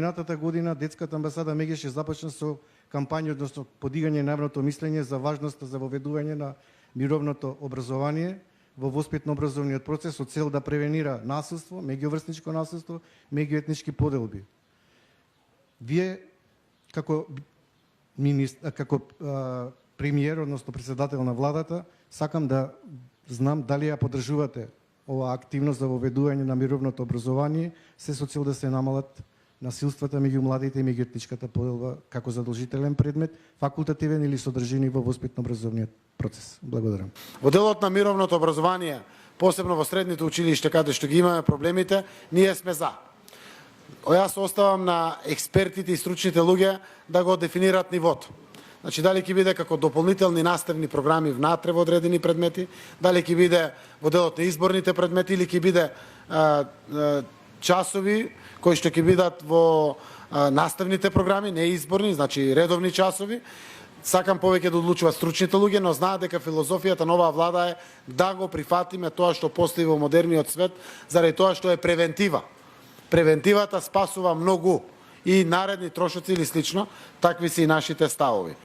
Минатата година детската амбасада Мегеше започна со кампања, односно подигање на јавното мислење за важноста за воведување на мировното образование во воспитно-образовниот процес со цел да превенира насилство, меѓуврсничко насилство, меѓуетнички поделби. Вие како премиер, односно председател на владата, сакам да знам дали ја поддржувате оваа активност за воведување на мировното образование, се со цел да се намалат насилствата меѓу младите и меѓуетничката поделба како задолжителен предмет, факултативен или содржини во воспитно-образовниот процес. Благодарам. Во делот на мировното образование, посебно во средните училишта каде што ги имаме проблемите, ние сме за. Јас оставам на експертите и стручните луѓе да го дефинираат нивото. Значи, дали ќе биде како дополнителни наставни програми внатре во одредени предмети, дали ќе биде во делот на изборните предмети или ќе биде часови кои што ќе бидат во наставните програми, не изборни, значи редовни часови. Сакам повеќе да одлучуваат стручните луѓе, но знаат дека филозофијата на оваа влада е да го прифатиме тоа што постои во модерниот свет, заради тоа што е превентива. Превентивата спасува многу и наредни трошоци или слично, такви се и нашите ставови.